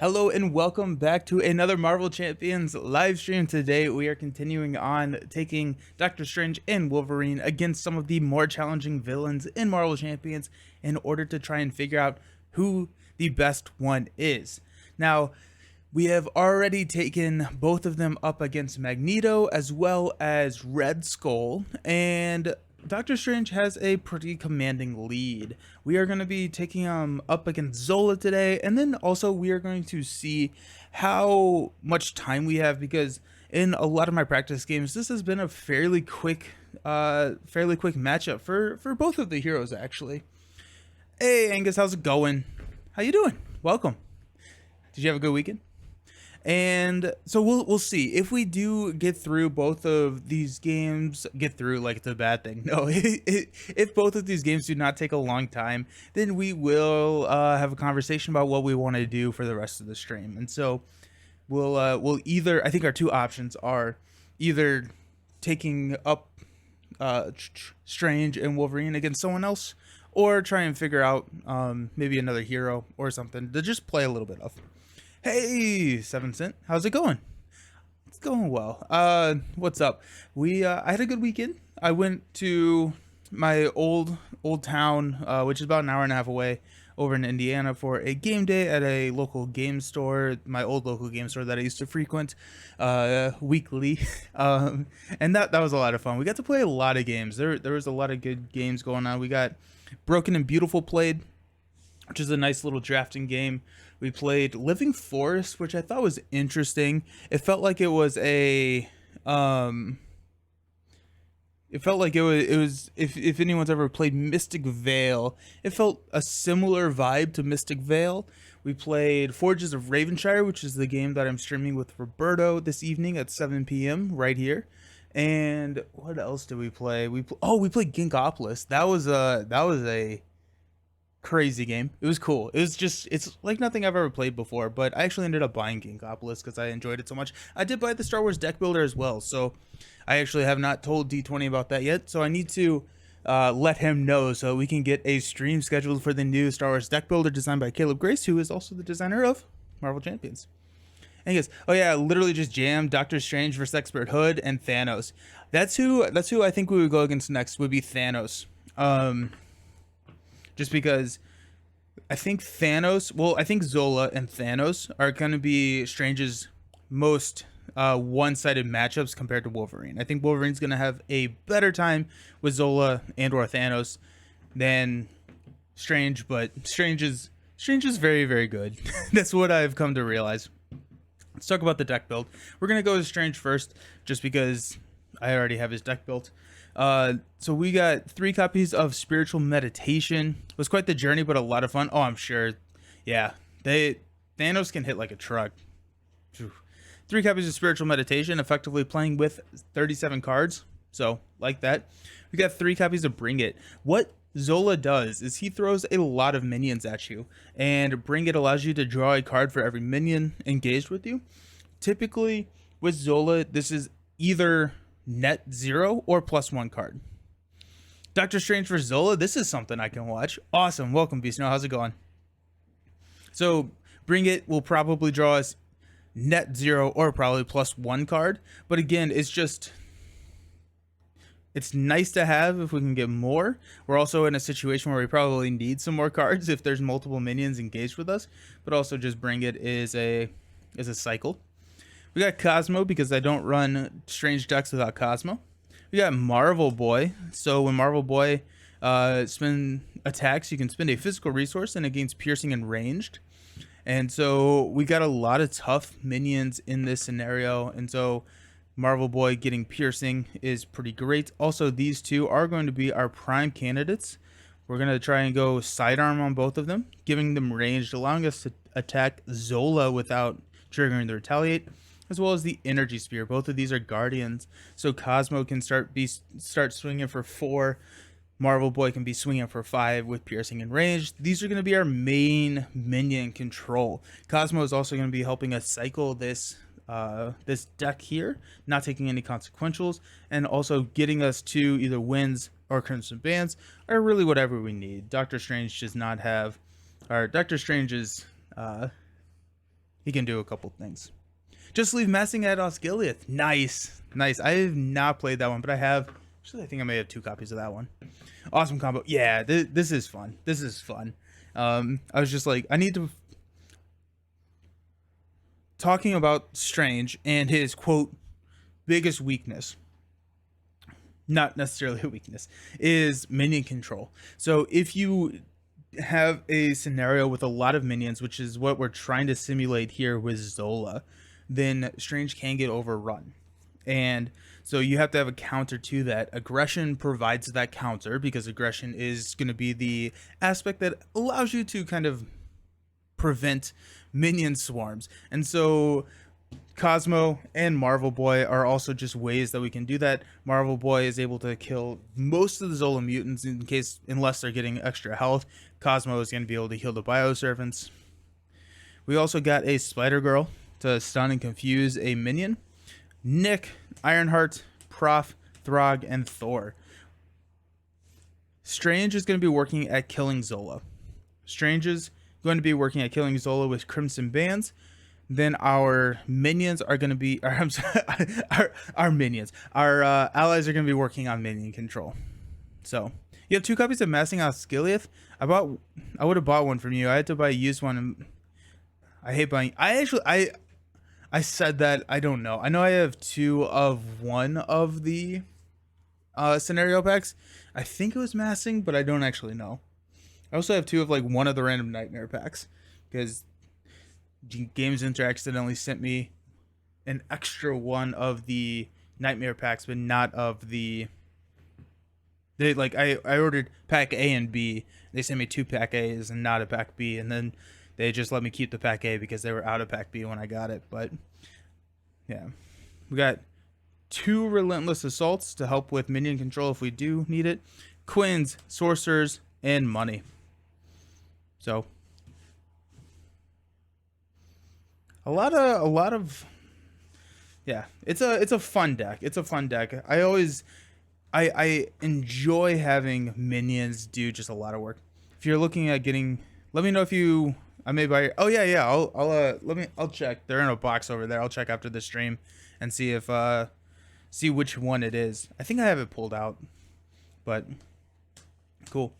Hello and welcome back to another Marvel Champions live stream. Today we are continuing on taking Doctor Strange and Wolverine against some of the more challenging villains in Marvel Champions in order to try and figure out who the best one is. Now, we have already taken both of them up against Magneto as well as Red Skull, and Doctor Strange has a pretty commanding lead. We are going to be taking up against Zola today, and then also we are going to see how much time we have, because in a lot of my practice games, this has been a fairly quick matchup for both of the heroes actually. Hey Angus, how's it going? How you doing? Welcome. Did you have a good weekend? And so we'll see if we do get through both of these games. Get through like it's a bad thing. No, if both of these games do not take a long time, then we will have a conversation about what we want to do for the rest of the stream. And so we'll either, I think our two options are either taking up Strange and Wolverine against someone else, or try and figure out maybe another hero or something to just play a little bit of. Hey, 7 Cent, how's it going? It's going well. What's up? I had a good weekend. I went to my old town, which is about an hour and a half away, over in Indiana, for a game day at a local game store, my old local game store that I used to frequent weekly. And that was a lot of fun. We got to play a lot of games. There was a lot of good games going on. We got Broken and Beautiful played, which is a nice little drafting game. We played Living Forest, which I thought was interesting. It felt like it was a if anyone's ever played Mystic Vale, it felt a similar vibe to Mystic Vale. We played Forges of Ravenshire, which is the game that I'm streaming with Roberto this evening at 7 p.m. right here. And what else did we play? We played Ginkopolis. That was a crazy game. It was cool. It's like nothing I've ever played before, but I actually ended up buying Ginkopolis because I enjoyed it so much. I did buy the Star Wars deck builder as well, so I actually have not told D20 about that yet, so I need to let him know so we can get a stream scheduled for the new Star Wars deck builder designed by Caleb Grace, who is also the designer of Marvel Champions. And he goes, oh yeah, literally just jammed Doctor Strange versus Expert Hood and Thanos. That's who I think we would go against next, would be Thanos. Just because I think Zola and Thanos are going to be Strange's most one-sided matchups compared to Wolverine. I think Wolverine's going to have a better time with Zola and or Thanos than Strange, but Strange is very, very good. That's what I've come to realize. Let's talk about the deck build. We're going to go with Strange first, just because I already have his deck built. So we got 3 copies of Spiritual Meditation. It was quite the journey, but a lot of fun. Oh, I'm sure. Yeah, Thanos can hit like a truck. 3 copies of Spiritual Meditation, effectively playing with 37 cards. So, like that. We got 3 copies of Bring It. What Zola does is he throws a lot of minions at you, and Bring It allows you to draw a card for every minion engaged with you. Typically, with Zola, this is either net 0 or +1 card. Doctor Strange for Zola, this is something I can watch. Awesome. Welcome, Beast. Now, how's it going? So, Bring It will probably draw us net 0 or probably +1 card. But again, it's nice to have if we can get more. We're also in a situation where we probably need some more cards if there's multiple minions engaged with us. But also just Bring It is a cycle. We got Cosmo, because I don't run Strange decks without Cosmo. We got Marvel Boy. So when Marvel Boy spin attacks, you can spend a physical resource and it gains piercing and ranged. And so we got a lot of tough minions in this scenario. And so Marvel Boy getting piercing is pretty great. Also, these two are going to be our prime candidates. We're going to try and go sidearm on both of them, giving them ranged, allowing us to attack Zola without triggering the retaliate, as well as the energy spear. Both of these are guardians, so Cosmo can start swinging for 4. Marvel Boy can be swinging for 5 with piercing and range. These are going to be our main minion control. Cosmo is also going to be helping us cycle this deck here, not taking any consequentials, and also getting us to either wins or Crimson Bands, or really whatever we need. Doctor Strange does not have, or Doctor Strange's he can do a couple things. Just leave messing at Osgiliath. Nice. Nice. I have not played that one, but I have. Actually, I think I may have 2 copies of that one. Awesome combo. Yeah, this is fun. This is fun. I was just like, I need to... Talking about Strange and his, quote, biggest weakness, not necessarily a weakness, is minion control. So if you have a scenario with a lot of minions, which is what we're trying to simulate here with Zola, then Strange can get overrun. And so you have to have a counter to that. Aggression provides that counter, because aggression is going to be the aspect that allows you to kind of prevent minion swarms. And so Cosmo and Marvel Boy are also just ways that we can do that. Marvel Boy is able to kill most of the Zola mutants unless they're getting extra health. Cosmo is going to be able to heal the Bioservants. We also got a Spider Girl to stun and confuse a minion. Nick, Ironheart, Prof, Throg, and Thor. Strange is going to be working at killing Zola. Strange is going to be working at killing Zola with Crimson Bands. Then our minions are going to be... I'm sorry, our minions. Our allies are going to be working on minion control. So, you have 2 copies of Massing Osgiliath. I would have bought one from you. I had to buy a used one. And I hate buying... I said that. I don't know. I know I have 2 of one of the scenario packs. I think it was Massing, but I don't actually know. I also have 2 of like one of the random Nightmare packs, because Games Inter accidentally sent me an extra one of the Nightmare packs, but not of the... I ordered pack A and B. They sent me 2 pack A's and not a pack B, and then they just let me keep the pack A because they were out of pack B when I got it. But yeah, we got 2 Relentless Assaults to help with minion control if we do need it. Quins, Sorcerers, and money. So a lot of yeah, it's a fun deck. It's a fun deck. I enjoy having minions do just a lot of work. If you're looking at getting, let me know if you... I may buy... Oh yeah. I'll check. They're in a box over there. I'll check after the stream and see if see which one it is. I think I have it pulled out, but cool.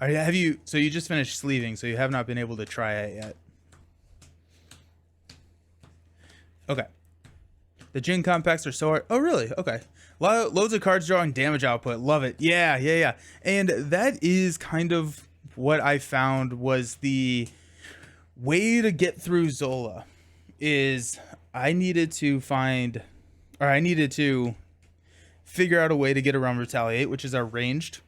Have you? So you just finished sleeving, so you have not been able to try it yet. Okay. The Jin compacts are so hard. Oh really? Okay. Loads of cards drawing damage output. Love it. Yeah. And that is kind of what I found was the way to get through Zola. Is I needed to figure out a way to get around Retaliate, which is our ranged,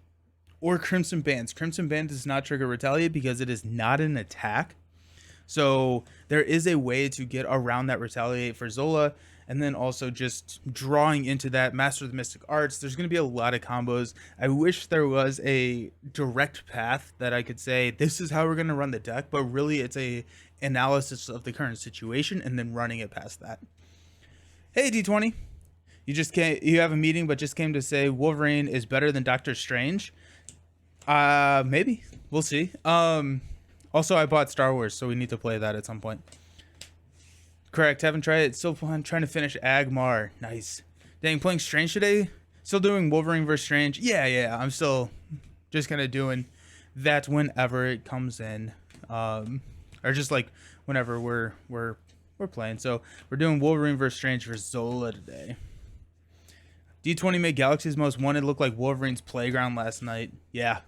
or Crimson Bands. Crimson Band does not trigger Retaliate because it is not an attack. So there is a way to get around that Retaliate for Zola, and then also just drawing into that Master of the Mystic Arts. There's going to be a lot of combos. I wish there was a direct path that I could say, this is how we're going to run the deck, but really it's a analysis of the current situation and then running it past that. Hey, D20. You have a meeting, but just came to say Wolverine is better than Doctor Strange. Maybe. We'll see. Also, I bought Star Wars, so we need to play that at some point. Correct. Haven't tried it. Still fun. Trying to finish Agmar. Nice. Dang, playing Strange today? Still doing Wolverine vs. Strange? Yeah. I'm still just kind of doing that whenever it comes in. Or just like whenever we're playing. So we're doing Wolverine vs. Strange for Zola today. D20 made Galaxy's Most Wanted look like Wolverine's playground last night. Yeah.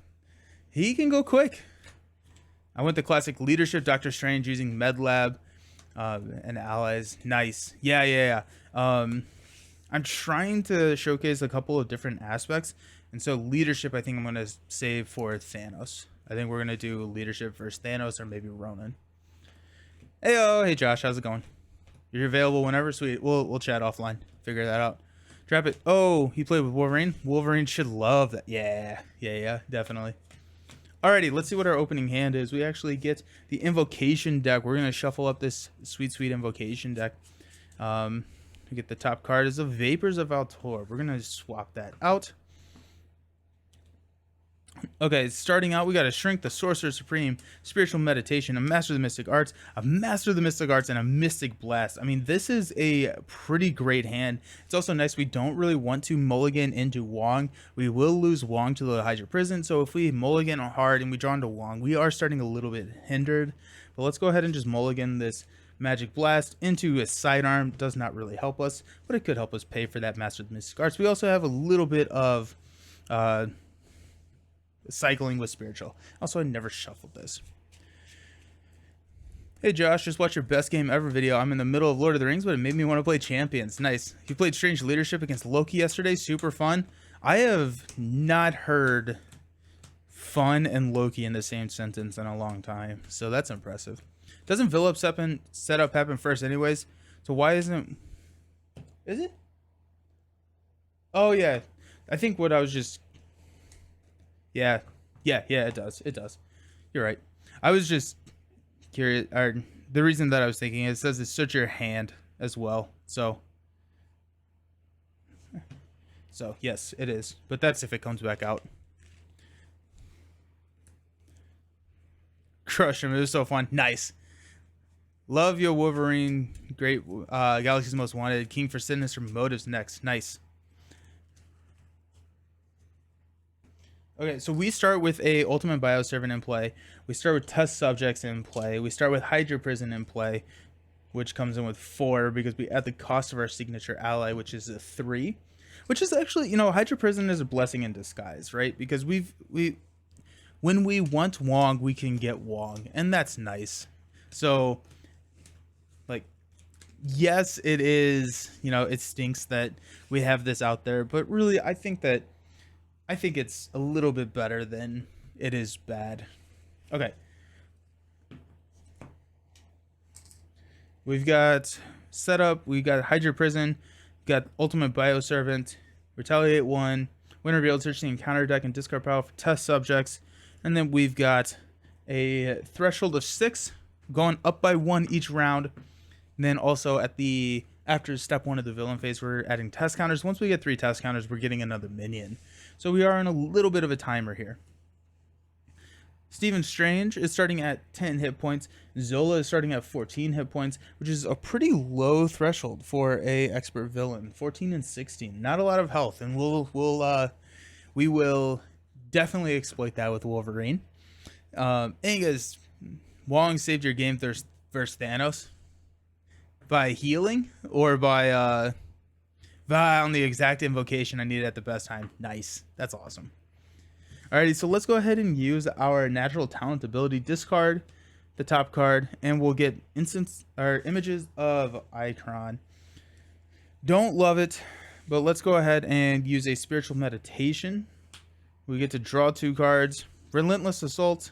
He can go quick. I went the classic leadership Doctor Strange using MedLab and allies. Nice. Yeah. I'm trying to showcase a couple of different aspects. And so leadership, I think I'm going to save for Thanos. I think we're going to do leadership versus Thanos or maybe Ronan. Hey Josh, how's it going? You're available whenever? Sweet. We'll chat offline. Figure that out. Drop it. Oh, he played with Wolverine. Wolverine should love that. Yeah, definitely. Alrighty, let's see what our opening hand is. We actually get the Invocation deck. We're going to shuffle up this sweet Invocation deck. We get the top card is the Vapors of Altor. We're going to swap that out. Okay, starting out, we got to Shrink, the Sorcerer Supreme, Spiritual Meditation, a Master of the Mystic Arts, a Master of the Mystic Arts, and a Mystic Blast. I mean, this is a pretty great hand. It's also nice we don't really want to mulligan into Wong. We will lose Wong to the Hydra Prison, so if we mulligan hard and we draw into Wong, we are starting a little bit hindered. But let's go ahead and just mulligan this Magic Blast into a sidearm. Does not really help us, but it could help us pay for that Master of the Mystic Arts. We also have a little bit of cycling with spiritual. Also, I never shuffled this. Hey Josh, just watched your best game ever video. I'm in the middle of Lord of the Rings, but it made me want to play Champions. Nice. You played Strange Leadership against Loki yesterday. Super fun. I have not heard fun and Loki in the same sentence in a long time, so that's impressive. Doesn't Philip setup happen first anyways? So why isn't... Is it? Oh yeah. I think what I was just... Yeah, it does. It does. You're right. I was just curious. Or the reason that I was thinking, it says it's search your hand as well. So yes, it is. But that's if it comes back out. Crush him. It was so fun. Nice. Love your Wolverine. Great. Galaxy's Most Wanted. King for Sinister Motives next. Nice. Okay, so we start with a Ultimate Bioservant in play. We start with Test Subjects in play. We start with Hydra Prison in play, which comes in with 4 because we add the cost of our signature ally, which is a 3. Which is actually, Hydra Prison is a blessing in disguise, right? Because when we want Wong, we can get Wong, and that's nice. So, like, yes, it is, it stinks that we have this out there, but really, I think it's a little bit better than it is bad. Okay. We've got setup. We got Hydra Prison. We've got Ultimate Bioservant. Retaliate 1. When revealed, search the encounter deck and discard pile for test subjects. And then we've got a threshold of 6, going up by 1 each round. And then also after step 1 of the villain phase, we're adding test counters. Once we get 3 test counters, we're getting another minion. So we are on a little bit of a timer here. Stephen Strange is starting at 10 hit points. Zola is starting at 14 hit points, which is a pretty low threshold for a expert villain. 14 and 16, not a lot of health, and we will definitely exploit that with Wolverine. Anyways, Wong saved your game versus Thanos by healing or by on the exact invocation I needed at the best time. Nice. That's awesome. Alrighty, so let's go ahead and use our natural talent ability. Discard the top card, and we'll get images of Icron. Don't love it, but let's go ahead and use a spiritual meditation. We get to draw 2 cards, Relentless Assault,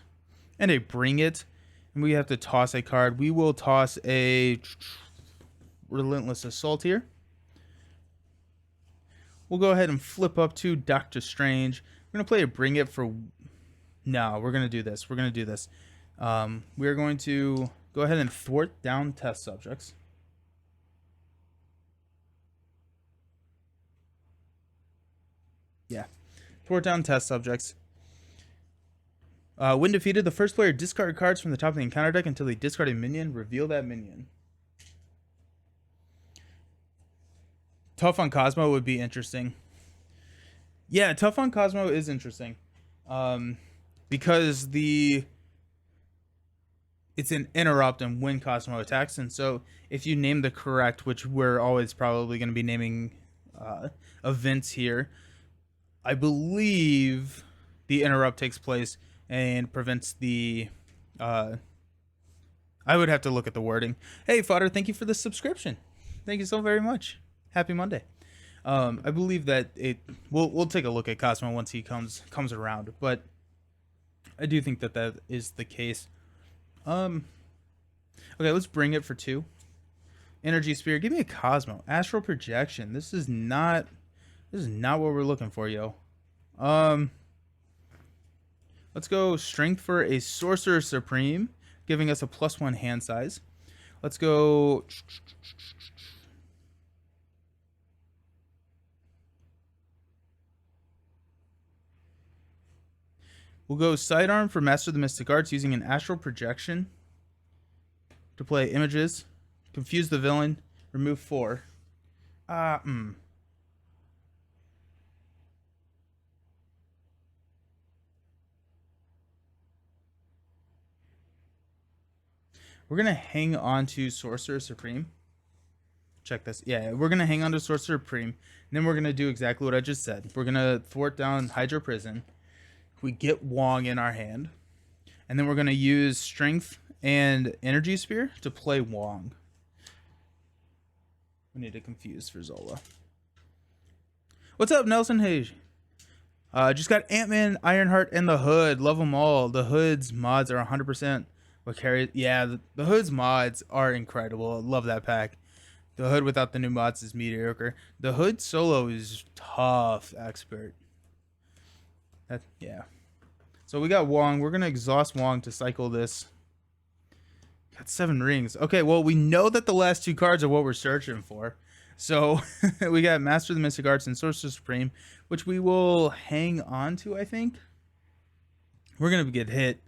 and a Bring It. And we have to toss a card. We will toss a Relentless Assault here. We'll go ahead and flip up to Doctor Strange. We're going to play a Bring It for... No, we're going to do this. We're going to do this. We're going to go ahead and thwart down test subjects. Yeah. Thwart down test subjects. When defeated, the first player discard cards from the top of the encounter deck until they discard a minion. Reveal that minion. Tough on Cosmo would be interesting. Yeah, Tough on Cosmo is interesting. Because it's an interrupt and when Cosmo attacks. And so if you name the correct, which we're always probably going to be naming events here, I believe the interrupt takes place and prevents the... I would have to look at the wording. Hey, Fodder, thank you for the subscription. Thank you so very much. Happy Monday. I believe that we'll take a look at Cosmo once he comes around, but I do think that is the case. Okay, let's Bring It for 2. Energy Sphere. Give me a Cosmo. Astral Projection. This is not what we're looking for, yo. Let's go Strength for a Sorcerer Supreme, giving us a +1 hand size. Let's go... We'll go sidearm for Master of the Mystic Arts using an astral projection to play images, confuse the villain, remove 4. We're going to hang on to Sorcerer Supreme. Check this. Yeah, we're going to hang on to Sorcerer Supreme. And then we're going to do exactly what I just said. We're going to thwart down Hydra Prison. We get Wong in our hand. And then we're going to use Strength and Energy Spear to play Wong. We need to confuse for Zola. What's up, Nelson? Hey. Just got Ant-Man, Ironheart, and the Hood. Love them all. The Hood's mods are 100%. What carries? Yeah, the Hood's mods are incredible. Love that pack. The Hood without the new mods is mediocre. The Hood solo is tough, expert. Yeah. So we got Wong. We're gonna exhaust Wong to cycle this. Got 7 rings. Okay, well we know that the last 2 cards are what we're searching for. So we got Master of the Mystic Arts and Sorcerer Supreme, which we will hang on to. I think we're gonna get hit.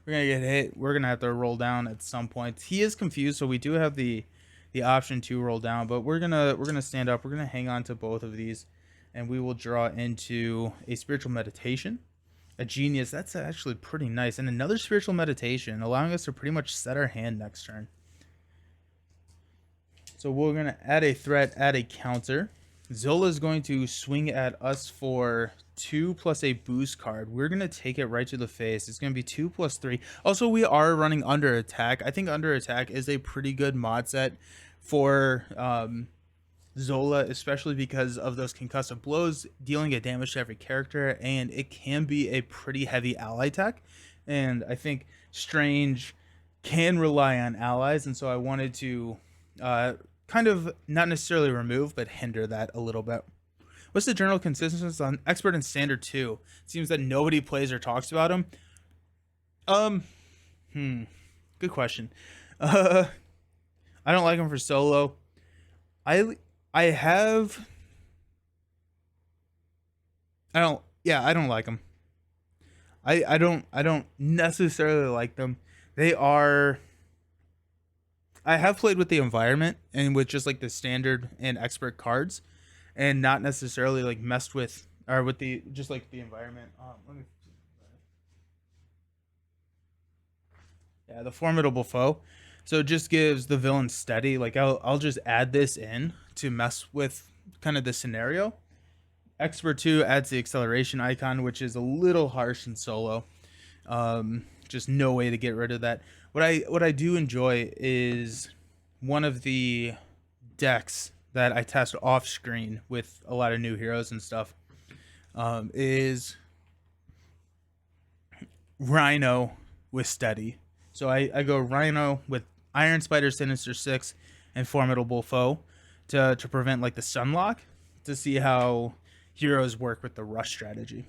We're gonna get hit. We're gonna have to roll down at some point. He is confused, so we do have the option to roll down, but we're gonna stand up. We're gonna hang on to both of these, and we will draw into a spiritual meditation, a genius. That's actually pretty nice, and another spiritual meditation, allowing us to pretty much set our hand next turn. So we're gonna add a threat, add a counter. Zola is going to swing at us for 2 plus a boost card. We're going to take it right to the face. It's going to be 2 plus 3. Also, we are running Under Attack. I think Under Attack is a pretty good mod set for Zola, especially because of those concussive blows, dealing a damage to every character, and it can be a pretty heavy ally tech. And I think Strange can rely on allies, and so I wanted to kind of not necessarily remove, but hinder that a little bit. What's the general consensus on Expert and Standard 2? It seems that nobody plays or talks about him. Good question. I don't like him for solo. I don't like him. I don't necessarily like them. I have played with the environment and with just like the standard and expert cards, and not necessarily like messed with or with the just like the environment. Yeah, the formidable foe. So it just gives the villain steady. Like I'll just add this in to mess with kind of the scenario. Expert 2 adds the acceleration icon, which is a little harsh in solo. Just no way to get rid of that. What I do enjoy is one of the decks that I test off screen with a lot of new heroes and stuff is Rhino with Steady. So I go Rhino with Iron Spider, Sinister 6, and Formidable Foe to prevent like the Sunlock, to see how heroes work with the rush strategy.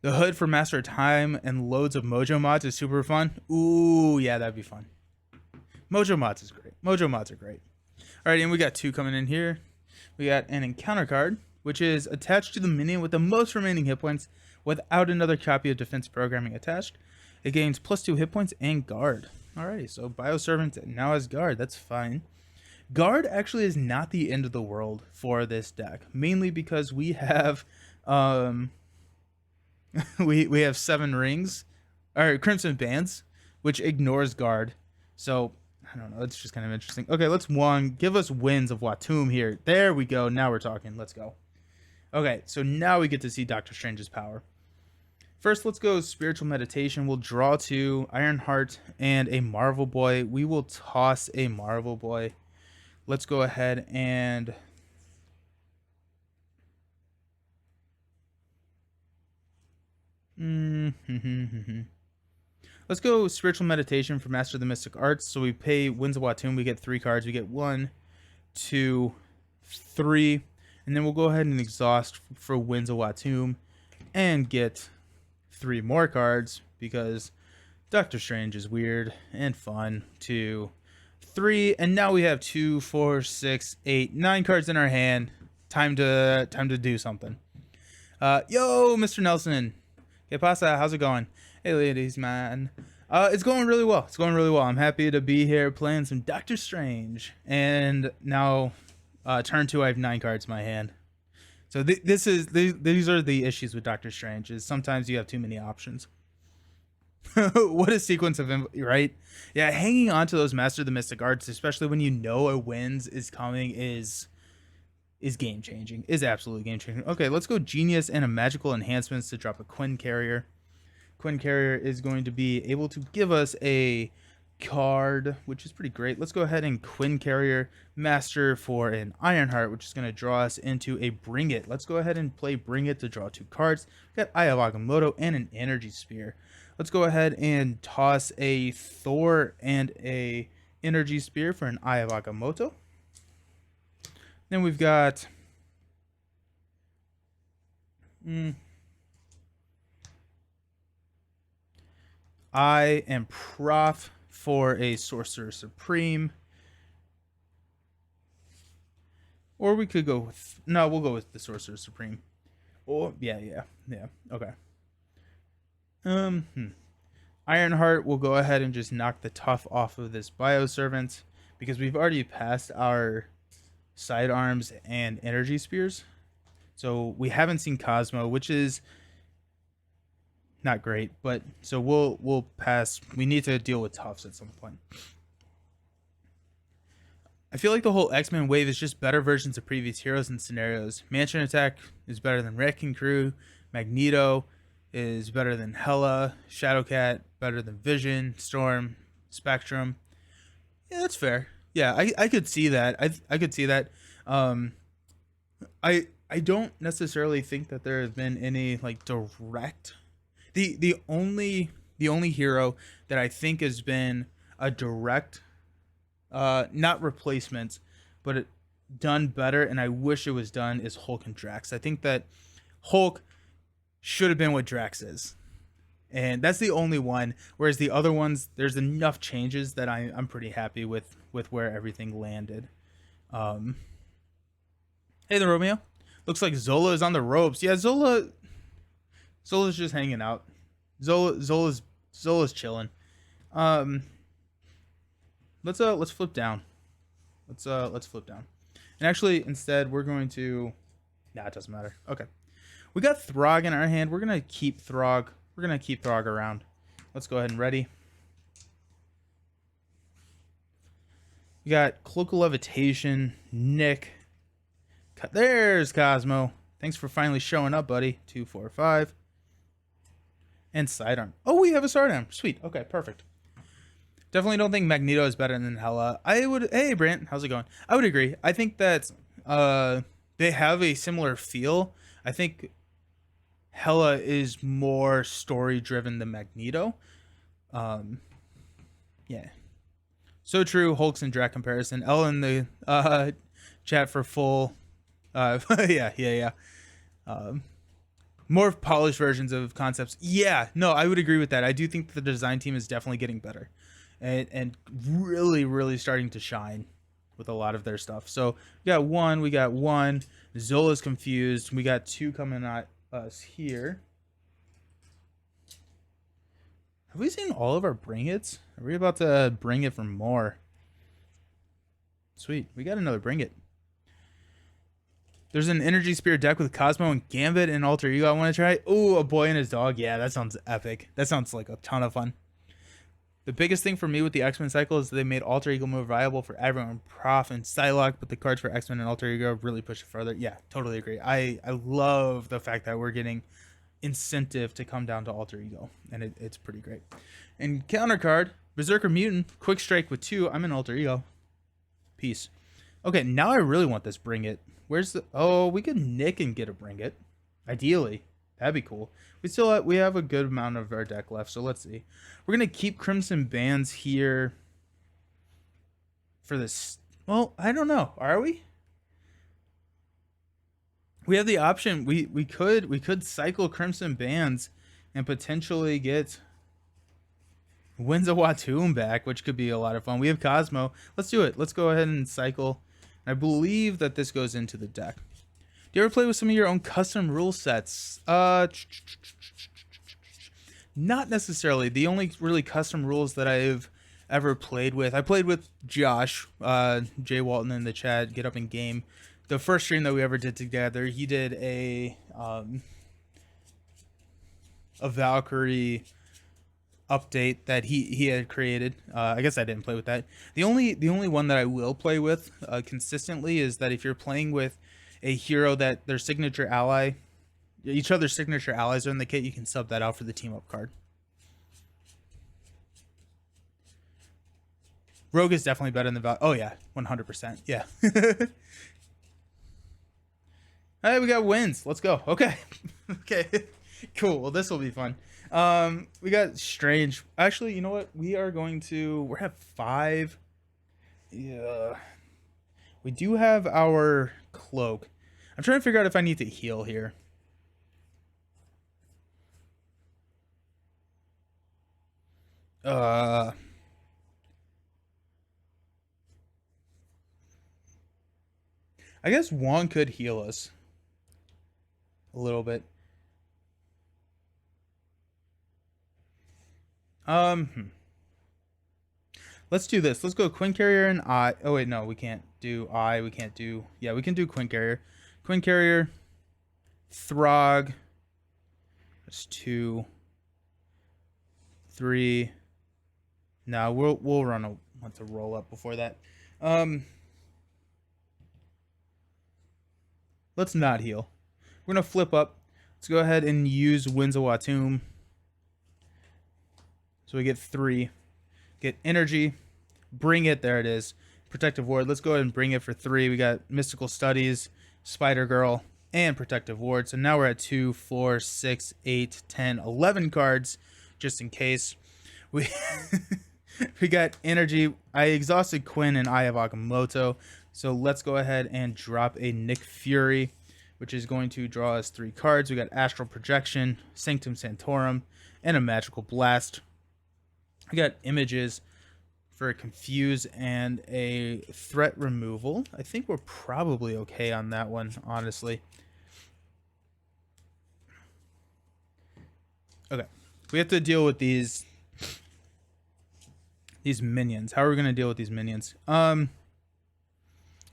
The Hood for Master of Time and loads of Mojo mods is super fun. Ooh, yeah, that'd be fun. Mojo mods is great. Mojo mods are great. All right, and we got 2 coming in here. We got an encounter card, which is attached to the minion with the most remaining hit points without another copy of defense programming attached. It gains +2 hit points and guard. Alrighty, so Bioservant now has guard. That's fine. Guard actually is not the end of the world for this deck, mainly because we have we have 7 rings, or Crimson Bands, which ignores guard. So I don't know, it's just kind of interesting. Okay, let's give us Winds of Watum here. There we go. Now we're talking. Let's go. Okay, so now we get to see Doctor Strange's power. First, let's go Spiritual Meditation. We'll draw 2 Ironheart and a Marvel Boy. We will toss a Marvel Boy. Let's go ahead and let's go Spiritual Meditation for Master of the Mystic Arts. So we pay Winds of Watum. We get 3 cards. We get 1, 2, 3. And then we'll go ahead and exhaust for Winds of Watum and get 3 more cards because Doctor Strange is weird and fun. 2, 3. And now we have 2, 4, 6, 8, 9 cards in our hand. Time to do something. Yo, Mr. Nelson. Hey, Pasta, how's it going? Hey, ladies, man. It's going really well. It's going really well. I'm happy to be here playing some Doctor Strange. And now, turn two, I have 9 cards in my hand. So these are the issues with Doctor Strange. Is sometimes you have too many options. What a sequence of right? Yeah, hanging on to those Master of the Mystic Arts, especially when you know a wins is coming, is game changing. Is absolutely game changing. Okay, let's go Genius and a Magical Enhancements to drop a Quinn Carrier. Quinn Carrier is going to be able to give us a card, which is pretty great. Let's go ahead and Quinn Carrier Master for an Ironheart, which is going to draw us into a Bring It. Let's go ahead and play Bring It to draw 2 cards. We got Eye of Agamotto and an Energy Spear. Let's go ahead and toss a Thor and a Energy Spear for an Eye of Agamotto. Then we've got I am Prof for a Sorcerer Supreme. Or we could go with... No, we'll go with the Sorcerer Supreme. Oh, yeah. Okay. Ironheart will go ahead and just knock the tough off of this Bioservant, because we've already passed our Sidearms and Energy Spears. So we haven't seen Cosmo, which is not great, but so we'll pass. We need to deal with toughs at some point. I feel like the whole X-Men wave is just better versions of previous heroes and scenarios. Mansion Attack is better than Wrecking Crew. Magneto is better than Hela. Shadowcat better than Vision. Storm, Spectrum. Yeah, that's fair. Yeah, I could see that. I could see that. I don't necessarily think that there has been any like direct. The only hero that I think has been a direct, not replacement, but it done better, and I wish it was done, is Hulk and Drax. I think that Hulk should have been what Drax is, and that's the only one. Whereas the other ones, there's enough changes that I'm pretty happy with where everything landed. Hey there, Romeo. Looks like Zola is on the ropes. Yeah, Zola's just hanging out. Zola's chilling. Let's flip down. Let's flip down. And actually, instead, we're going to... Nah, it doesn't matter. Okay. We got Throg in our hand. We're going to keep Throg. We're going to keep Throg around. Let's go ahead and ready. We got Cloak of Levitation, Nick. There's Cosmo. Thanks for finally showing up, buddy. 2, 4, 5. And Sidearm. Oh, we have a Sidearm. Sweet. Okay, perfect. Definitely don't think Magneto is better than Hela. I would... Hey, Brant. How's it going? I would agree. I think that they have a similar feel. I think Hela is more story-driven than Magneto. Yeah. So true. Hulks and Drac comparison. L in the chat for full... yeah. More polished versions of concepts. Yeah, no, I would agree with that. I do think the design team is definitely getting better, and really starting to shine with a lot of their stuff. So we got one. Zola's confused. We got 2 coming at us here. Have we seen all of our Bring It's? Are we about to bring it for more? Sweet, we got another Bring It. There's an Energy Spear deck with Cosmo and Gambit and Alter Ego I want to try. Oh, a boy and his dog. Yeah, that sounds epic. That sounds like a ton of fun. The biggest thing for me with the X-Men cycle is they made Alter Ego more viable for everyone. Prof and Psylocke, but the cards for X-Men and Alter Ego really push it further. Yeah, totally agree. I love the fact that we're getting incentive to come down to Alter Ego, and it's pretty great. And counter card, Berserker Mutant, Quick Strike with 2. I'm an Alter Ego. Peace. Okay, now I really want this Bring It. Where's the... Oh, we could nick and get a Bring It. Ideally. That'd be cool. We have a good amount of our deck left, so let's see. We're going to keep Crimson Bands here for this... Well, I don't know. Are we? We have the option. We could cycle Crimson Bands and potentially get Winds of Watum back, which could be a lot of fun. We have Cosmo. Let's do it. Let's go ahead and cycle. I believe that this goes into the deck. Do you ever play with some of your own custom rule sets? Not necessarily. The only really custom rules that I've ever played with, I played with Josh, Jay Walton in the chat, Get Up in Game. The first stream that we ever did together, he did a Valkyrie update that he had created. I guess I didn't play with that. The only one that I will play with consistently is that if you're playing with a hero that their signature ally, each other's signature allies are in the kit, you can sub that out for the team up card. Rogue is definitely better than Val. Oh yeah, 100%. Yeah. All right, we got wins. Let's go. Okay. Okay. Cool. Well, this will be fun. We got Strange. Actually, you know what? We have 5. Yeah. We do have our cloak. I'm trying to figure out if I need to heal here. I guess Wong could heal us a little bit. Let's do this. Let's go Quinn Carrier and I. Oh wait, no, we can't do I. We can't do. Yeah, we can do Quinn Carrier. Quinn Carrier, Throg. That's 2, 3. No, we'll run a once a roll up before that. Let's not heal. We're gonna flip up. Let's go ahead and use Winds of Watum. So we get 3. Get energy. Bring it. There it is. Protective Ward. Let's go ahead and bring it for 3. We got Mystical Studies, Spider Girl, and Protective Ward. So now we're at 2, 4, 6, 8, 10, 11 cards, just in case. We we got energy. I exhausted Quinn and Eye of Agamotto. So let's go ahead and drop a Nick Fury, which is going to draw us 3 cards. We got Astral Projection, Sanctum Sanctorum, and a Magical Blast. We got images for a Confuse and a Threat Removal. I think we're probably okay on that one, honestly. Okay. We have to deal with these minions. How are we going to deal with these minions?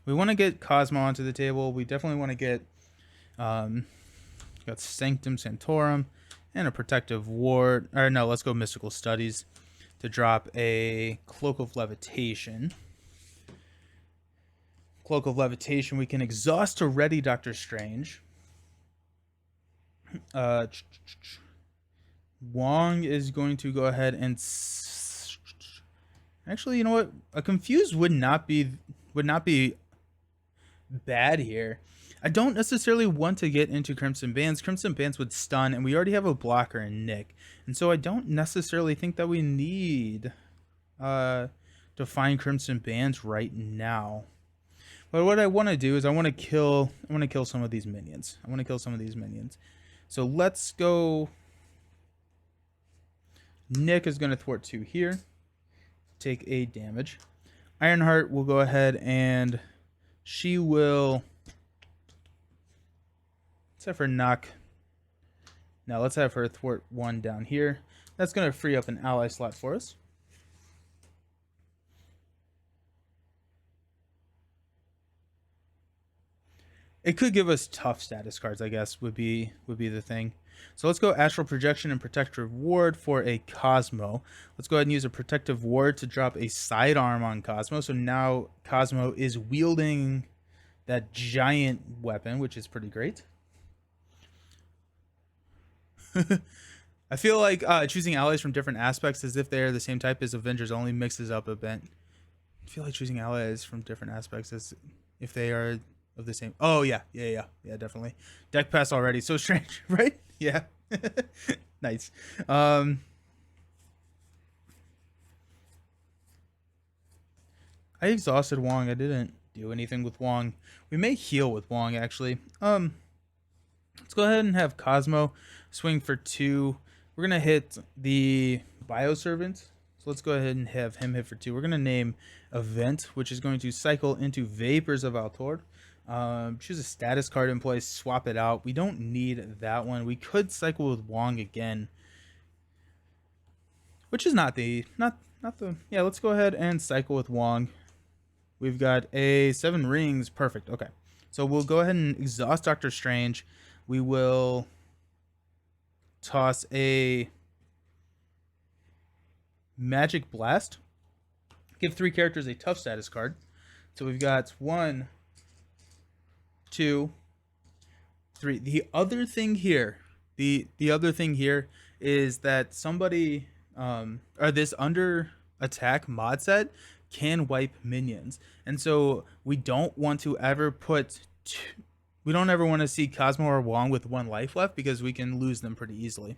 We want to get Cosmo onto the table. We definitely want to get got Sanctum Sanctorum and a Protective Ward. Or no, let's go Mystical Studies to drop a Cloak of Levitation. Cloak of Levitation. We can exhaust to ready Doctor Strange. Wong is going to go ahead and actually, you know what? A Confuse would not be bad here. I don't necessarily want to get into Crimson Bands. Crimson Bands would stun, and we already have a blocker in Nick. And so I don't necessarily think that we need to find Crimson Bands right now. But what I want to do is I want to kill some of these minions. So let's go. Nick is going to thwart 2 here. Take a damage. Ironheart will go ahead and she will. Let's have her knock. Now let's have her thwart 1 down here. That's going to free up an ally slot for us. It could give us tough status cards, I guess, would be the thing. So let's go Astral Projection and Protective Ward for a Cosmo. Let's go ahead and use a Protective Ward to drop a sidearm on Cosmo. So now Cosmo is wielding that giant weapon, which is pretty great. I feel like choosing allies from different aspects as if they are the same type as Avengers only mixes up a bit. I feel like choosing allies from different aspects as if they are of the same. Oh yeah, definitely. Deck pass already. So strange, right? Yeah. Nice. I exhausted Wong. I didn't do anything with Wong. We may heal with Wong actually. Let's go ahead and have Cosmo swing for 2. We're gonna hit the Bioservant. So let's go ahead and have him hit for 2. We're gonna name Event, which is going to cycle into Vapors of Altor. Choose a status card in place, swap it out. We don't need that one. We could cycle with Wong again. which is not the not the yeah. Let's go ahead and cycle with Wong. We've got a 7 rings. Perfect. Okay, so we'll go ahead and exhaust Doctor Strange. We will toss a Magic Blast. Give 3 characters a tough status card. So we've got 1, 2, 3. The other thing here, the other thing here is that somebody or this under attack mod set can wipe minions, and so we don't want to ever put we don't ever want to see Cosmo or Wong with 1 life left because we can lose them pretty easily.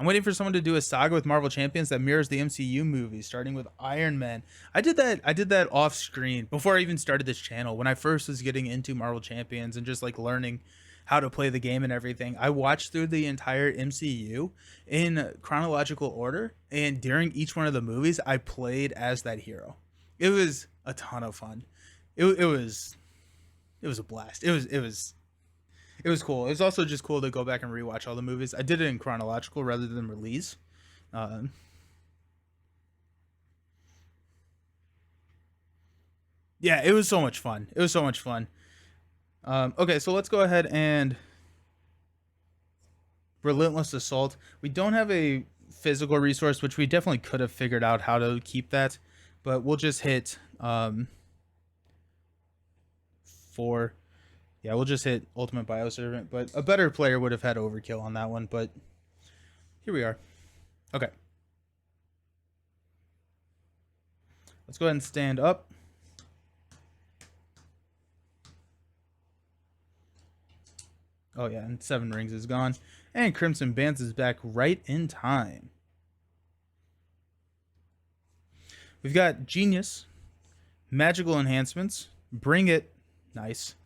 I'm waiting for someone to do a saga with Marvel Champions that mirrors the MCU movies, starting with Iron Man. I did that off screen before I even started this channel. When I first was getting into Marvel Champions and just like learning how to play the game and everything, I watched through the entire MCU in chronological order, and during each one of the movies, I played as that hero. It was a ton of fun. It was a blast. It was cool. It was also just cool to go back and rewatch all the movies. I did it in chronological rather than release. Yeah, it was so much fun. It was so much fun. Okay, so let's go ahead and Relentless Assault. We don't have a physical resource, which we definitely could have figured out how to keep that, but we'll just hit 4. Yeah, we'll just hit Ultimate Bioservant, but a better player would have had Overkill on that one, but here we are. Okay. Let's go ahead and stand up. Oh yeah, and 7 rings is gone. And Crimson Bands is back right in time. We've got Genius, Magical Enhancements, Bring It, nice.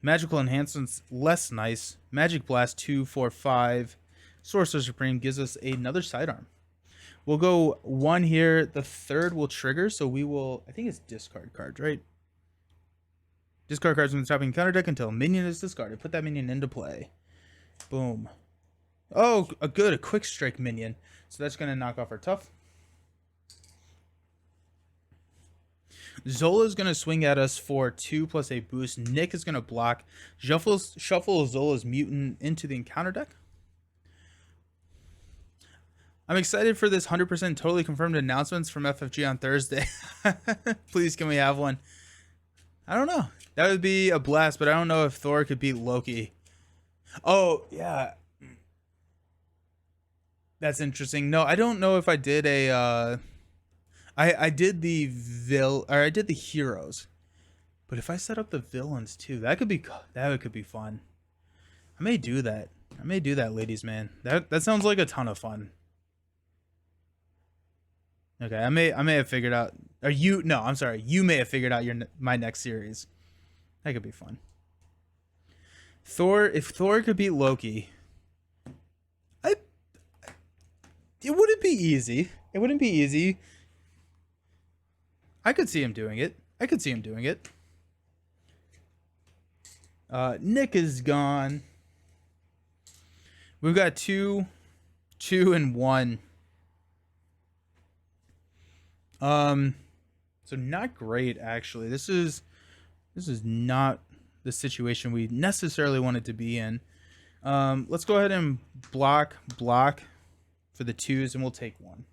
Magical Enhancements, less nice. Magic Blast 2, 4, 5. Sorcerer Supreme gives us another sidearm. We'll go 1 here. The 3rd will trigger, so we will, I think it's discard cards, right? Discard cards from the top of the counter deck until a minion is discarded. Put that minion into play. Boom. Oh, a quick strike minion. So that's going to knock off our tough. Zola is going to swing at us for 2 plus a boost. Nick is going to block. Shuffle Zola's mutant into the encounter deck. I'm excited for this 100% totally confirmed announcements from FFG on Thursday. Please, can we have one? I don't know. That would be a blast, but I don't know if Thor could beat Loki. Oh, yeah. That's interesting. No, I don't know if I did a... I did the I did the heroes, but if I set up the villains too, that could be fun. I may do that. Ladies, man. That sounds like a ton of fun. Okay, I may have figured out. Or you? No, I'm sorry. You may have figured out my next series. That could be fun. Thor. If Thor could beat Loki, it wouldn't be easy. It wouldn't be easy. I could see him doing it. Nick is gone. We've got 2, 2, and 1. So not great, actually. This is not the situation we necessarily wanted to be in. Let's go ahead and block for the 2s, and we'll take 1.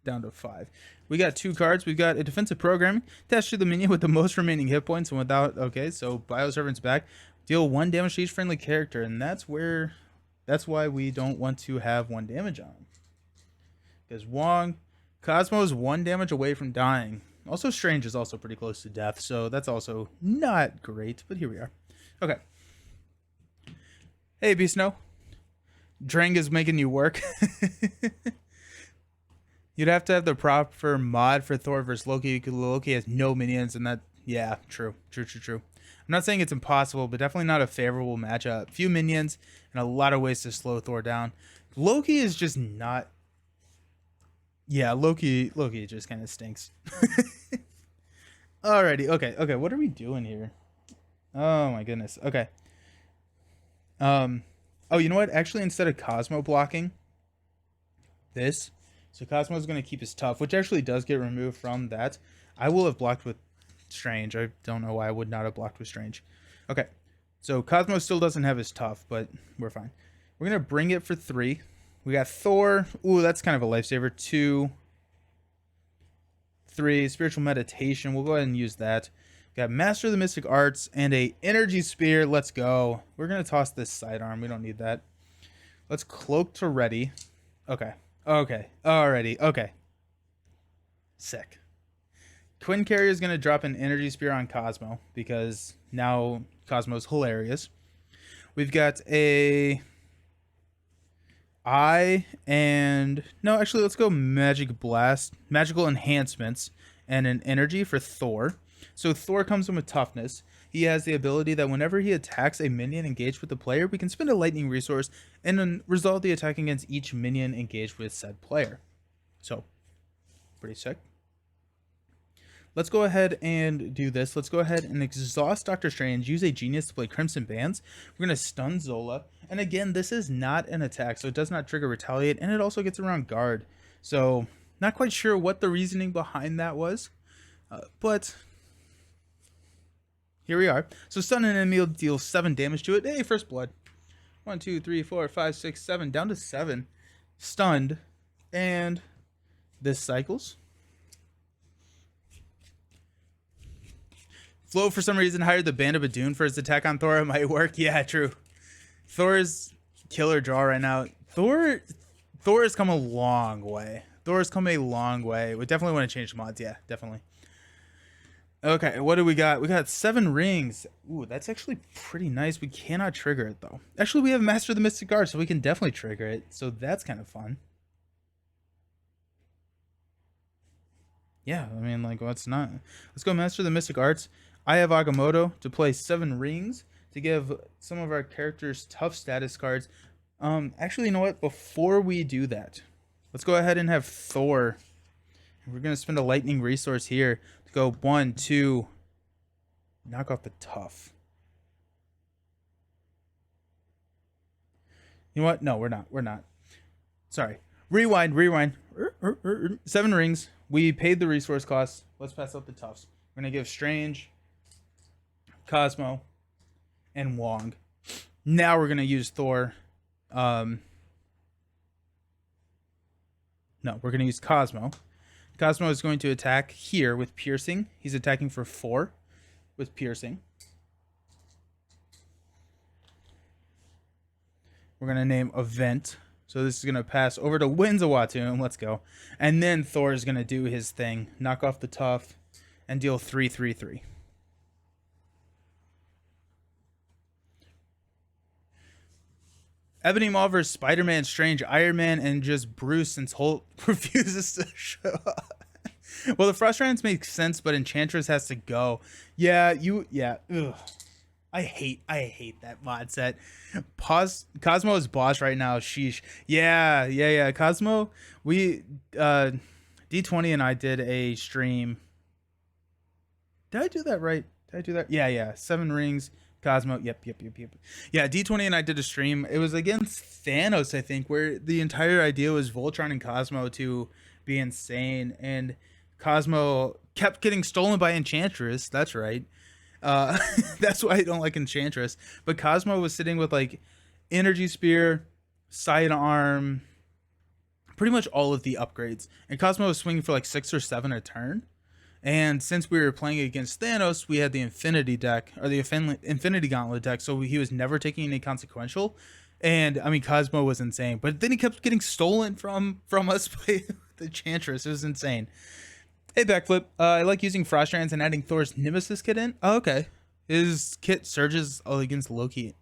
Down to 5. We got 2 cards. We've got a defensive programming attached to the minion with the most remaining hit points and without. Okay, so Bioservant's back. Deal 1 damage to each friendly character, and that's why we don't want to have 1 damage on him. Because Cosmo is 1 damage away from dying. Also, Strange is also pretty close to death, so that's also not great. But here we are. Okay. Hey, Beast Snow. Drang is making you work. You'd have to have the proper mod for Thor versus Loki because Loki has no minions, and that, yeah, true. I'm not saying it's impossible, but definitely not a favorable matchup. Few minions and a lot of ways to slow Thor down. Loki is just not. Yeah, Loki just kind of stinks. Alrighty, okay. What are we doing here? Oh my goodness. Okay. Oh, you know what? Actually, instead of Cosmo blocking this, so Cosmo's going to keep his tough, which actually does get removed from that. I will have blocked with Strange. I don't know why I would not have blocked with Strange. Okay, so Cosmo still doesn't have his tough, but we're fine. We're going to bring it for 3. We got Thor. Ooh, that's kind of a lifesaver. 2, 3. Spiritual Meditation. We'll go ahead and use that. Got Master of the Mystic Arts and a Energy Spear. Let's go. We're going to toss this sidearm. We don't need that. Let's Cloak to ready. Okay. Okay. Alrighty. Okay. Sick. Quinn Carrier is going to drop an Energy Spear on Cosmo because now Cosmo's hilarious. We've got a Eye and... No, actually, let's go Magic Blast. Magical Enhancements and an Energy for Thor. So Thor comes in with Toughness. He has the ability that whenever he attacks a minion engaged with the player, we can spend a lightning resource and then resolve the attack against each minion engaged with said player. So, pretty sick. Let's go ahead and do this. Let's go ahead and exhaust Doctor Strange, use a Genius to play Crimson Bands. We're going to stun Zola. And again, this is not an attack, so it does not trigger Retaliate, and it also gets around Guard. So, not quite sure what the reasoning behind that was, but... here we are. So stun an enemy will deal 7 damage to it. Hey, first blood. 1, 2, 3, 4, 5, 6, 7. Down to 7. Stunned. And this cycles. Flo, for some reason, hired the Band of Badoon for his attack on Thor. It might work. Yeah, true. Thor's killer draw right now. Thor has come a long way. Thor has come a long way. We definitely want to change the mods. Yeah, definitely. Okay, what do we got? We got 7 rings. Ooh, that's actually pretty nice. We cannot trigger it, though. Actually, we have Master of the Mystic Arts, so we can definitely trigger it. So that's kind of fun. Yeah, I mean, like, what's not? Let's go Master of the Mystic Arts. I have Agamotto to play 7 rings to give some of our characters tough status cards. Actually, you know what? Before we do that, let's go ahead and have Thor. We're going to spend a lightning resource here. Go 1, 2, knock off the tough. You know what? No, we're not. We're not. Sorry. Rewind. 7 rings. We paid the resource costs. Let's pass out the toughs. We're going to give Strange, Cosmo, and Wong. Now we're going to use Thor. No, we're going to use Cosmo. Cosmo is going to attack here with Piercing. He's attacking for 4 with Piercing. We're going to name Event. So this is going to pass over to Windsawatu. Let's go. And then Thor is going to do his thing. Knock off the tough and deal 3/3/3. Ebony Maw versus Spider-Man, Strange, Iron Man, and just Bruce since Holt refuses to show up. Well, the Frost Giants make sense, but Enchantress has to go. Yeah, ugh. I hate that mod set. Cosmo is boss right now. Sheesh. Yeah. Cosmo, we, D20 and I did a stream. Did I do that right? Did I do that? Yeah. 7 rings. Cosmo, yep. Yeah, D20 and I did a stream. It was against Thanos, I think, where the entire idea was Voltron and Cosmo to be insane, and Cosmo kept getting stolen by Enchantress. That's right. That's why I don't like Enchantress. But Cosmo was sitting with like Energy Spear, Sidearm, pretty much all of the upgrades, and Cosmo was swinging for like 6 or 7 a turn. And since we were playing against Thanos, we had the Infinity deck, or the Infinity Gauntlet deck, so he was never taking any consequential. And, I mean, Cosmo was insane. But then he kept getting stolen from us by the Enchantress. It was insane. Hey, Backflip. I like using Frost Giants and adding Thor's Nemesis kit in. Oh, okay. His kit surges against Loki.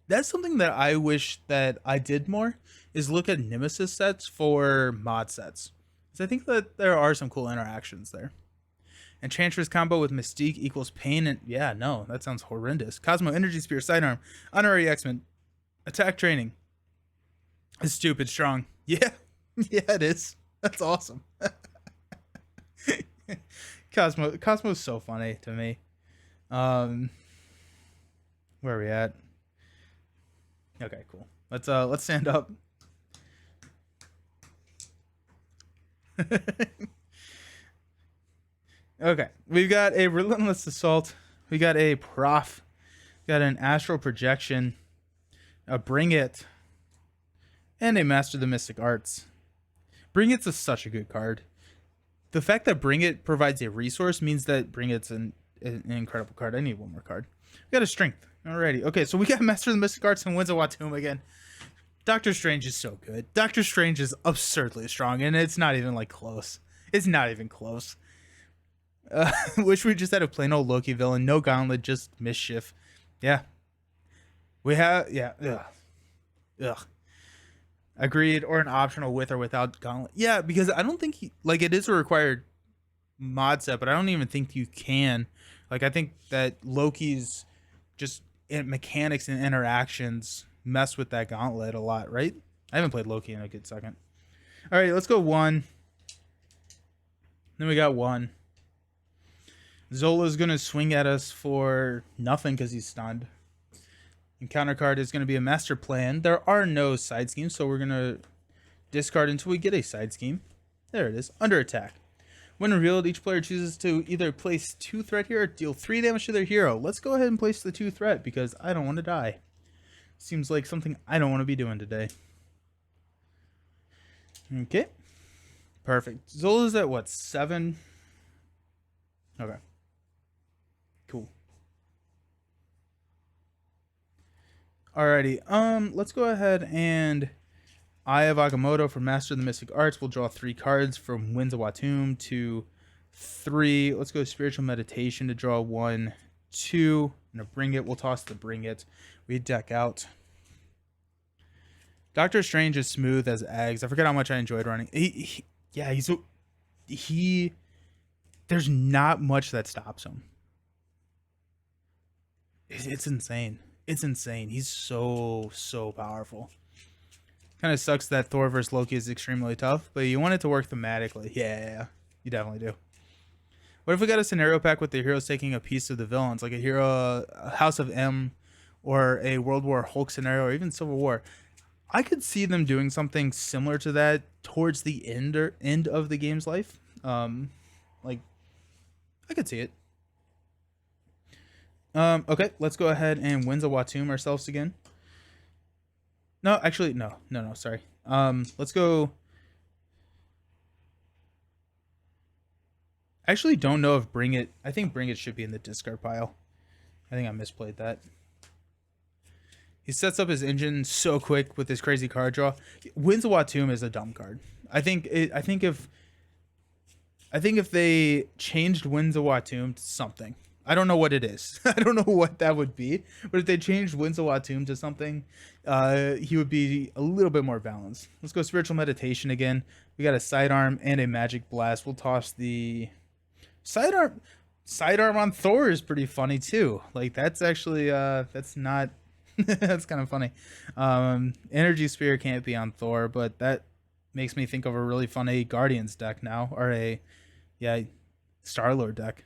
That's something that I wish that I did more, is look at Nemesis sets for mod sets. Because I think that there are some cool interactions there. Enchantress combo with Mystique equals pain, and yeah, no, that sounds horrendous. Cosmo, Energy Spear, Sidearm, Honorary X-Men, Attack Training. It's stupid strong. Yeah, it is. That's awesome. Cosmo's so funny to me. Where are we at? Okay, cool. Let's stand up. Okay, we've got a relentless assault. We got a prof. We got an astral projection. A bring it, and a master the mystic arts. Bring It's such a good card. The fact that Bring It provides a resource means that Bring It's an incredible card. I need one more card. We got a strength. Alrighty. Okay, so we got Master of the Mystic Arts and Winds of Watum again. Doctor Strange is so good. Doctor Strange is absurdly strong, and it's not even like close. It's not even close. Wish we just had a plain old Loki villain. No gauntlet, just mischief. Yeah. We have, yeah. Ugh. Ugh. Agreed, or an optional with or without gauntlet. Yeah, because I don't think like it is a required mod set, but I don't even think you can. Like I think that Loki's just mechanics and interactions mess with that gauntlet a lot, right? I haven't played Loki in a good second. All right, let's go 1. Then we got 1. Zola's gonna swing at us for nothing because he's stunned. Encounter card is going to be a master plan. There are no side schemes, so we're going to discard until we get a side scheme. There it is. Under attack. When revealed, each player chooses to either place 2 threat here or deal 3 damage to their hero. Let's go ahead and place the 2 threat because I don't want to die. Seems like something I don't want to be doing today. Okay. Perfect. Zola's at what, 7? Okay. Cool. Alrighty, let's go ahead and Eye of Agamotto for Master of the Mystic Arts. We'll draw 3 cards from Winds of Watum to 3. Let's go Spiritual Meditation to draw 1, 2. And to Bring It, we'll toss the Bring It. We deck out. Doctor Strange is smooth as eggs. I forget how much I enjoyed running. There's not much that stops him. It's insane. It's insane. He's so powerful. Kind of sucks that Thor vs. Loki is extremely tough, but you want it to work thematically. Yeah, you definitely do. What if we got a scenario pack with the heroes taking a piece of the villains, like a House of M, or a World War Hulk scenario, or even Civil War? I could see them doing something similar to that towards the end of the game's life. Like, I could see it. Okay, let's go ahead and Winds of Watum ourselves again. No, actually, no, sorry. Let's go. I actually don't know if Bring It. I think Bring It should be in the discard pile. I think I misplayed that. He sets up his engine so quick with his crazy card draw. Winds of Watum is a dumb card. I think if they changed Winds of Watum to something. I don't know what it is. I don't know what that would be. But if they changed Winds of Watum to something, he would be a little bit more balanced. Let's go Spiritual Meditation again. We got a Sidearm and a Magic Blast. We'll toss the Sidearm. Sidearm on Thor is pretty funny too. Like that's actually that's not that's kind of funny. Energy Spear can't be on Thor, but that makes me think of a really funny Guardians deck now, or a Star-Lord deck.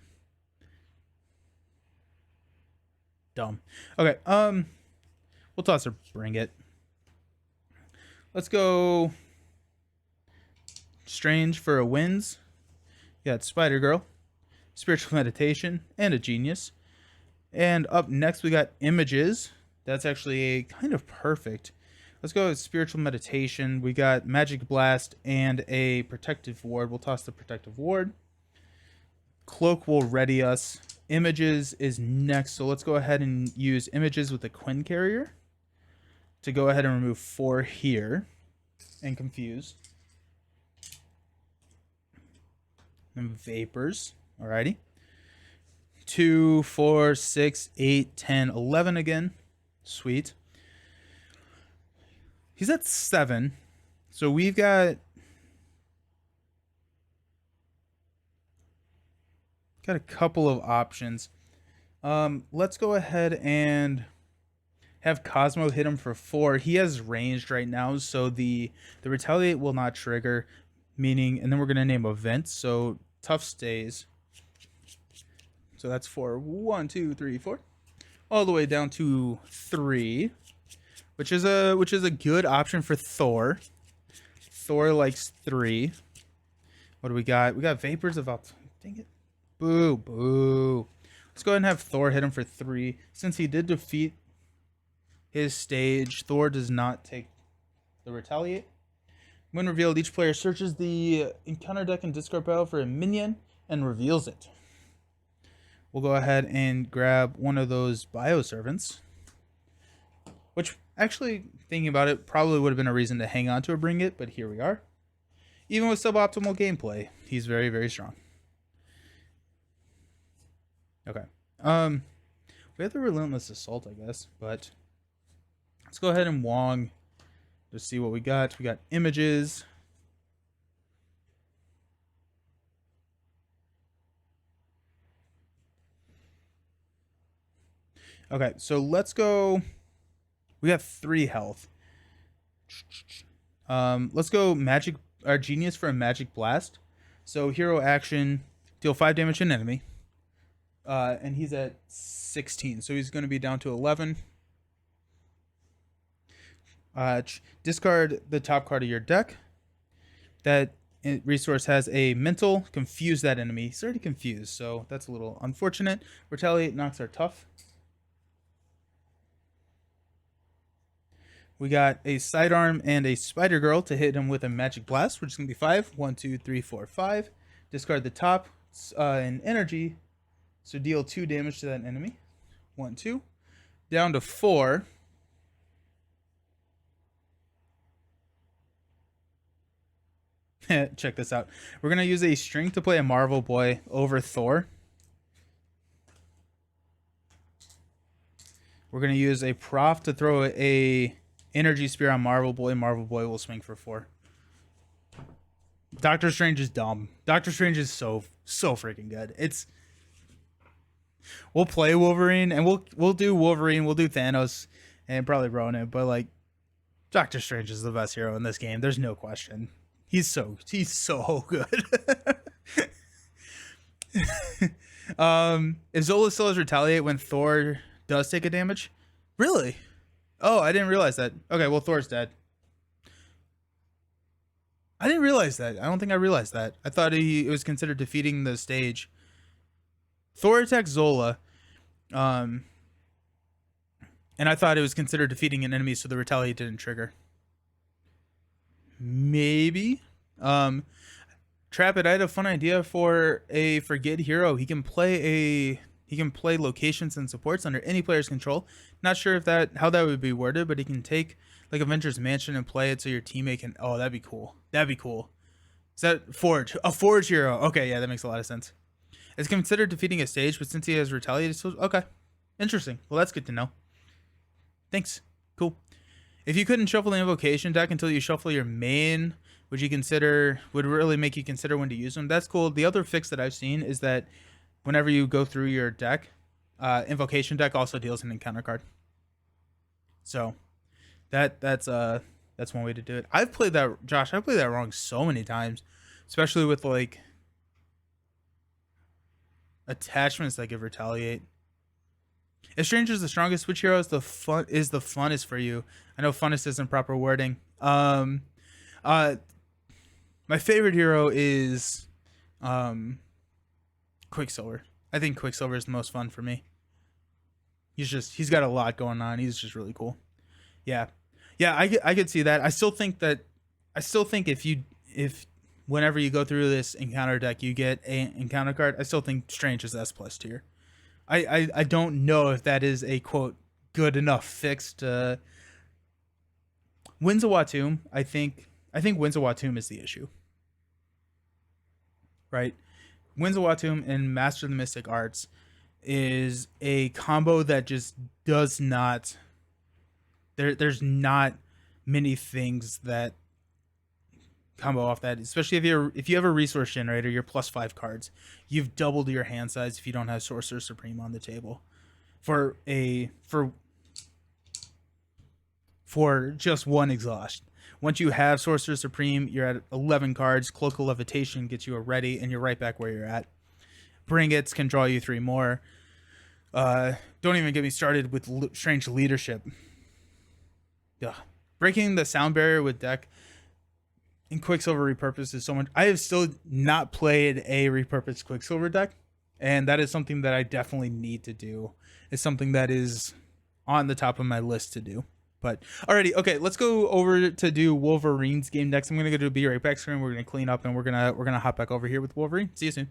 Dumb. Okay, we'll toss or Bring It. Let's go Strange for a Winds. You got Spider Girl, Spiritual Meditation, and a Genius. And up next we got Images. That's actually kind of perfect. Let's go with Spiritual Meditation. We got Magic Blast and a Protective Ward. We'll toss the Protective Ward. Cloak will ready us. Images is next, so let's go ahead and use Images with the Quinn Carrier to go ahead and remove 4 here and Confuse. And Vapors, alrighty. 2, 4, 6, 8, 10, 11 again. Sweet. He's at 7, so we've got a couple of options. Let's go ahead and have Cosmo hit him for 4. He has ranged right now, so the Retaliate will not trigger, meaning, and then we're going to name events, so Tough stays. So that's 4. 1, 2, 3, 4. All the way down to 3. which is a good option for Thor. Thor likes 3. What do we got? We got Vapors of dang it. Boo, boo. Let's go ahead and have Thor hit him for 3. Since he did defeat his stage, Thor does not take the retaliate. When revealed, each player searches the encounter deck and discard pile for a minion and reveals it. We'll go ahead and grab one of those bio servants, which actually, thinking about it, probably would have been a reason to hang on to or bring it, but here we are. Even with suboptimal gameplay, he's very, very strong. Okay. We have the Relentless Assault, I guess, but let's go ahead and Wong to see what we got. We got images. Okay, so let's go. We got 3 health. Let's go magic. Our genius for a magic blast. So hero action, deal 5 damage to an enemy. And he's at 16, so he's going to be down to 11. Discard the top card of your deck. That resource has a mental. Confuse that enemy. He's already confused, so that's a little unfortunate. Retaliate knocks are tough. We got a sidearm and a spider girl to hit him with a magic blast, which is going to be 5. 1, 2, 3, 4, 5. Discard the top and energy. So deal 2 damage to that enemy. 1, 2. Down to 4. Check this out. We're going to use a string to play a Marvel Boy over Thor. We're going to use a prof to throw a energy spear on Marvel Boy. Marvel Boy will swing for 4. Doctor Strange is dumb. Doctor Strange is so freaking good. We'll play Wolverine and we'll do Wolverine, we'll do Thanos and probably Ronan, but like Doctor Strange is the best hero in this game. There's no question. He's so good. If Zola still has retaliate when Thor does take a damage? Really? Oh, I didn't realize that. Okay, well, Thor's dead. I didn't realize that. I don't think I realized that. I thought it was considered defeating the stage. Thor attacks Zola. And I thought it was considered defeating an enemy, so the retaliate didn't trigger. Maybe. Trap It, I had a fun idea for a Forget hero. He can play locations and supports under any player's control. Not sure if how that would be worded, but he can take like Avengers Mansion and play it so your teammate can. Oh, that'd be cool. That'd be cool. Is that Forge? A Forge hero. Okay, yeah, that makes a lot of sense. It's considered defeating a stage, but since he has retaliated, so okay, interesting. Well, that's good to know. Thanks. Cool. If you couldn't shuffle the invocation deck until you shuffle your main, would really make you consider when to use them? That's cool. The other fix that I've seen is that whenever you go through your deck, invocation deck also deals an encounter card. So that's one way to do it. I've played that, Josh. I've played that wrong so many times, especially with like attachments that give retaliate. If Stranger's the strongest, which hero is the funnest for you? I know funnest isn't proper wording. My favorite hero is Quicksilver. I think Quicksilver is the most fun for me. He's got a lot going on. He's just really cool. Yeah, I could see that. I still think if whenever you go through this encounter deck, you get an encounter card, I still think Strange is S+ tier. I don't know if that is a quote good enough fix to Winds of Watum. I think Winds of Watum is the issue. Right? Winds of Watum and Master of the Mystic Arts is a combo that just does not there's not many things that combo off that, especially if you have a resource generator, you're +5 cards. You've doubled your hand size if you don't have Sorcerer Supreme on the table. For just one exhaust. Once you have Sorcerer Supreme, you're at 11 cards. Cloak of Levitation gets you a ready, and you're right back where you're at. Bring It can draw you 3 more. Don't even get me started with Strange Leadership. ugh, breaking the sound barrier with deck in Quicksilver repurpose is so much. I have still not played a repurposed Quicksilver deck, and that is something that I definitely need to do. It's something that is on the top of my list to do. But alrighty, okay, let's go over to do Wolverine's game next. I'm gonna go to a Be Right Back screen. We're gonna clean up and we're gonna hop back over here with Wolverine. See you soon.